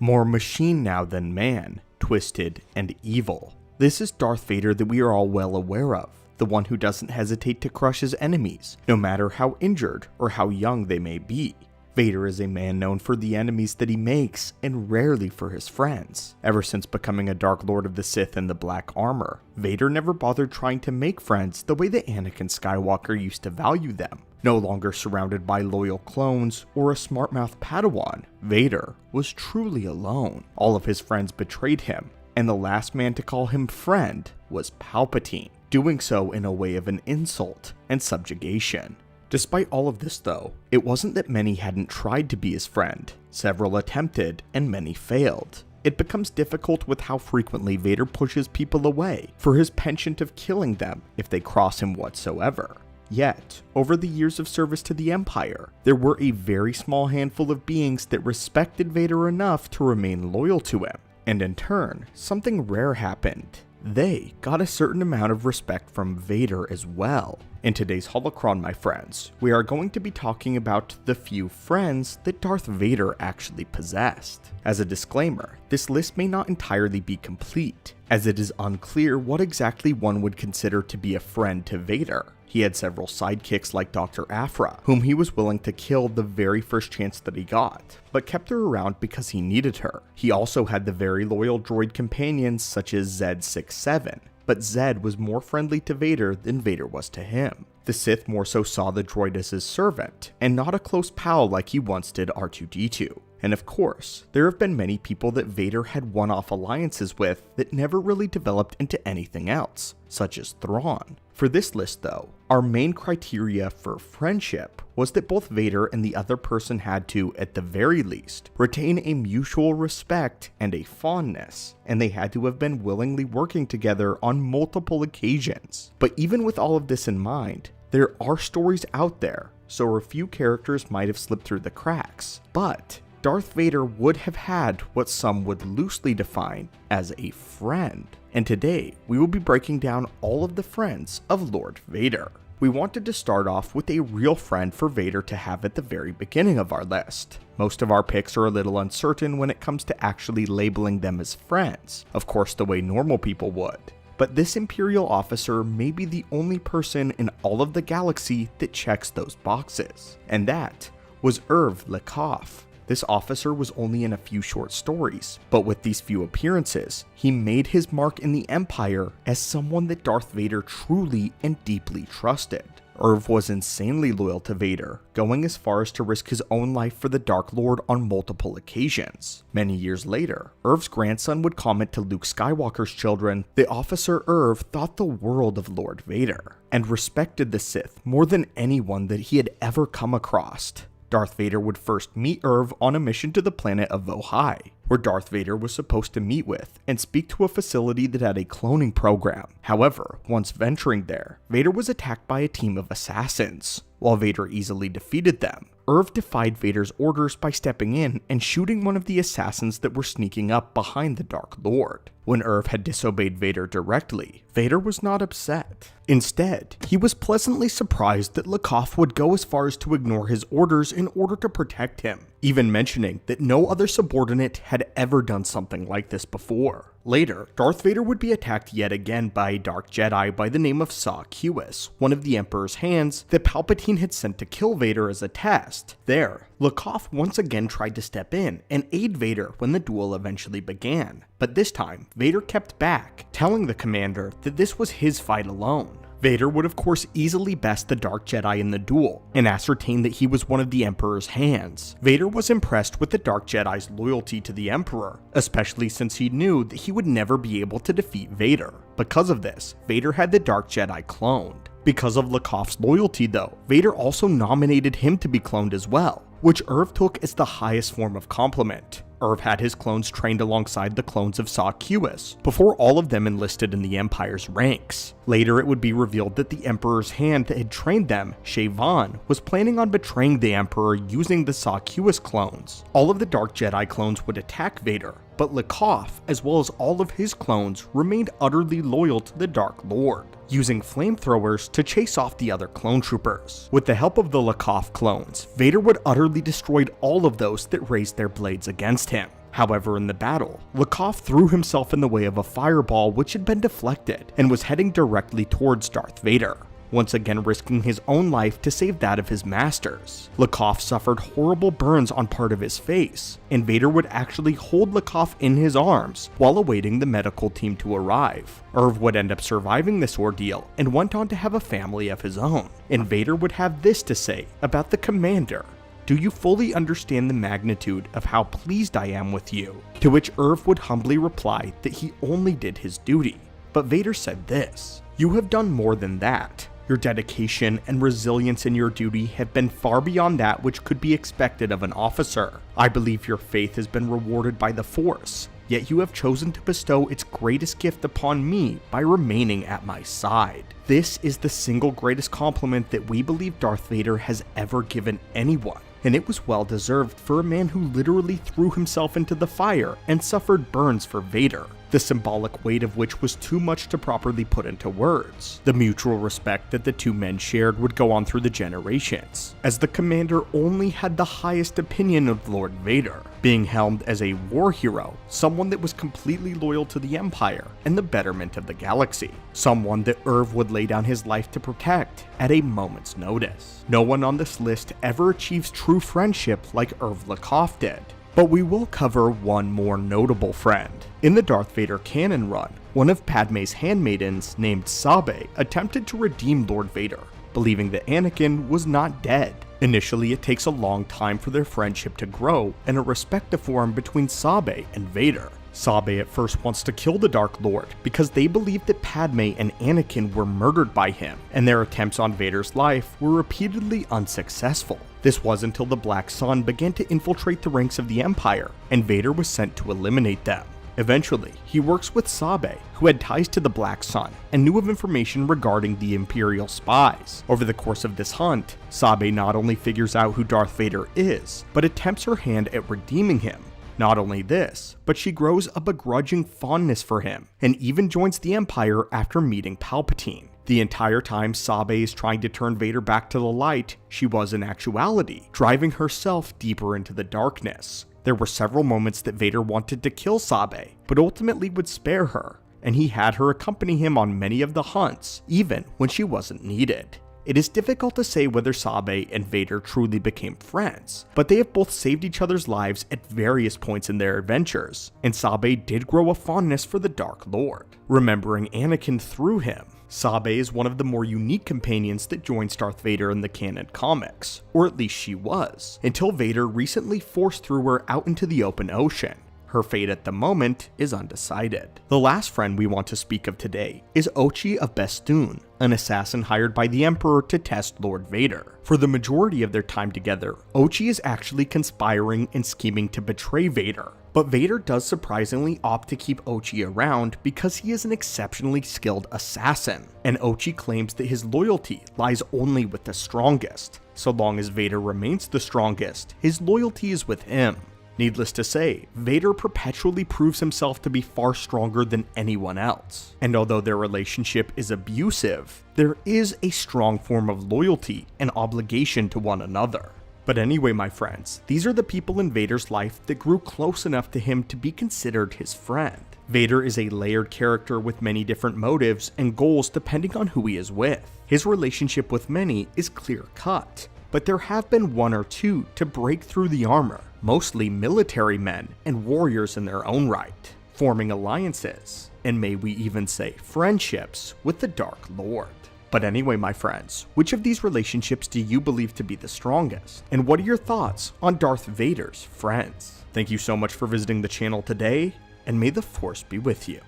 More machine now than man, twisted and evil. This is Darth Vader that we are all well aware of, the one who doesn't hesitate to crush his enemies, no matter how injured or how young they may be. Vader is a man known for the enemies that he makes, and rarely for his friends. Ever since becoming a Dark Lord of the Sith in the black armor, Vader never bothered trying to make friends the way that Anakin Skywalker used to value them. No longer surrounded by loyal clones or a smart-mouthed Padawan, Vader was truly alone. All of his friends betrayed him, and the last man to call him friend was Palpatine, doing so in a way of an insult and subjugation. Despite all of this though, it wasn't that many hadn't tried to be his friend. Several attempted, and many failed. It becomes difficult with how frequently Vader pushes people away for his penchant of killing them if they cross him whatsoever. Yet, over the years of service to the Empire, there were a very small handful of beings that respected Vader enough to remain loyal to him, and in turn, something rare happened. They got a certain amount of respect from Vader as well. In today's holocron, my friends, we are going to be talking about the few friends that Darth Vader actually possessed. As a disclaimer, this list may not entirely be complete, as it is unclear what exactly one would consider to be a friend to Vader. He had several sidekicks like Dr. Aphra, whom he was willing to kill the very first chance that he got, but kept her around because he needed her. He also had the very loyal droid companions such as Zed-67, but Zed was more friendly to Vader than Vader was to him. The Sith more so saw the droid as his servant, and not a close pal like he once did R2-D2. And of course, there have been many people that Vader had one-off alliances with that never really developed into anything else, such as Thrawn. For this list though, our main criteria for friendship was that both Vader and the other person had to, at the very least, retain a mutual respect and a fondness, and they had to have been willingly working together on multiple occasions. But even with all of this in mind, there are stories out there, so a few characters might have slipped through the cracks, but Darth Vader would have had what some would loosely define as a friend. And today, we will be breaking down all of the friends of Lord Vader. We wanted to start off with a real friend for Vader to have at the very beginning of our list. Most of our picks are a little uncertain when it comes to actually labeling them as friends, of course the way normal people would. But this Imperial officer may be the only person in all of the galaxy that checks those boxes, and that was Irv Lov. This officer was only in a few short stories, but with these few appearances, he made his mark in the Empire as someone that Darth Vader truly and deeply trusted. Irv was insanely loyal to Vader, going as far as to risk his own life for the Dark Lord on multiple occasions. Many years later, Irv's grandson would comment to Luke Skywalker's children that Officer Irv thought the world of Lord Vader, and respected the Sith more than anyone that he had ever come across. Darth Vader would first meet Irv on a mission to the planet of Vohai, where Darth Vader was supposed to meet with and speak to a facility that had a cloning program. However, once venturing there, Vader was attacked by a team of assassins. While Vader easily defeated them, Irv defied Vader's orders by stepping in and shooting one of the assassins that were sneaking up behind the Dark Lord. When Irv had disobeyed Vader directly, Vader was not upset. Instead, he was pleasantly surprised that Lov would go as far as to ignore his orders in order to protect him, even mentioning that no other subordinate had ever done something like this before. Later, Darth Vader would be attacked yet again by a dark Jedi by the name of Saw Qus, one of the Emperor's hands that Palpatine had sent to kill Vader as a test. There, Lov once again tried to step in and aid Vader when the duel eventually began, but this time, Vader kept back, telling the commander that this was his fight alone. Vader would of course easily best the Dark Jedi in the duel, and ascertain that he was one of the Emperor's hands. Vader was impressed with the Dark Jedi's loyalty to the Emperor, especially since he knew that he would never be able to defeat Vader. Because of this, Vader had the Dark Jedi cloned. Because of Lov's loyalty though, Vader also nominated him to be cloned as well, which Irv took as the highest form of compliment. Irv had his clones trained alongside the clones of Saw Qus, before all of them enlisted in the Empire's ranks. Later it would be revealed that the Emperor's hand that had trained them, Shayvan, was planning on betraying the Emperor using the Saw Qus clones. All of the Dark Jedi clones would attack Vader, but Lov, as well as all of his clones, remained utterly loyal to the Dark Lord, using flamethrowers to chase off the other clone troopers. With the help of the Lov clones, Vader would utterly destroy all of those that raised their blades against him. However, in the battle, Lov threw himself in the way of a fireball which had been deflected and was heading directly towards Darth Vader, once again risking his own life to save that of his master's. Lov suffered horrible burns on part of his face, and Vader would actually hold Lov in his arms while awaiting the medical team to arrive. Irv would end up surviving this ordeal and went on to have a family of his own, and Vader would have this to say about the commander: "Do you fully understand the magnitude of how pleased I am with you?" To which Irv would humbly reply that he only did his duty. But Vader said this: "You have done more than that. Your dedication and resilience in your duty have been far beyond that which could be expected of an officer. I believe your faith has been rewarded by the Force, yet you have chosen to bestow its greatest gift upon me by remaining at my side. This is the single greatest compliment that we believe Darth Vader has ever given anyone, and it was well deserved for a man who literally threw himself into the fire and suffered burns for Vader, the symbolic weight of which was too much to properly put into words. The mutual respect that the two men shared would go on through the generations, as the commander only had the highest opinion of Lord Vader, being helmed as a war hero, someone that was completely loyal to the Empire and the betterment of the galaxy, someone that Irv would lay down his life to protect at a moment's notice. No one on this list ever achieves true friendship like Irv Lov did. But we will cover one more notable friend. In the Darth Vader canon run, one of Padmé's handmaidens named Sabé attempted to redeem Lord Vader, believing that Anakin was not dead. Initially, it takes a long time for their friendship to grow and a respect to form between Sabé and Vader. Sabé at first wants to kill the Dark Lord because they believe that Padmé and Anakin were murdered by him, and their attempts on Vader's life were repeatedly unsuccessful. This was until the Black Sun began to infiltrate the ranks of the Empire, and Vader was sent to eliminate them. Eventually, he works with Sabé, who had ties to the Black Sun and knew of information regarding the Imperial spies. Over the course of this hunt, Sabé not only figures out who Darth Vader is, but attempts her hand at redeeming him. Not only this, but she grows a begrudging fondness for him, and even joins the Empire after meeting Palpatine. The entire time Sabé is trying to turn Vader back to the light, she was in actuality driving herself deeper into the darkness. There were several moments that Vader wanted to kill Sabé, but ultimately would spare her, and he had her accompany him on many of the hunts, even when she wasn't needed. It is difficult to say whether Sabé and Vader truly became friends, but they have both saved each other's lives at various points in their adventures, and Sabé did grow a fondness for the Dark Lord, remembering Anakin through him. Sabé is one of the more unique companions that joins Darth Vader in the canon comics, or at least she was, until Vader recently forced threw her out into the open ocean. Her fate at the moment is undecided. The last friend we want to speak of today is Ochi of Bestoon, an assassin hired by the Emperor to test Lord Vader. For the majority of their time together, Ochi is actually conspiring and scheming to betray Vader. But Vader does surprisingly opt to keep Ochi around because he is an exceptionally skilled assassin, and Ochi claims that his loyalty lies only with the strongest. So long as Vader remains the strongest, his loyalty is with him. Needless to say, Vader perpetually proves himself to be far stronger than anyone else. And although their relationship is abusive, there is a strong form of loyalty and obligation to one another. But anyway, my friends, these are the people in Vader's life that grew close enough to him to be considered his friend. Vader is a layered character with many different motives and goals depending on who he is with. His relationship with many is clear-cut, but there have been one or two to break through the armor, mostly military men and warriors in their own right, forming alliances, and may we even say friendships, with the Dark Lord. But anyway, my friends, which of these relationships do you believe to be the strongest? And what are your thoughts on Darth Vader's friends? Thank you so much for visiting the channel today, and may the Force be with you.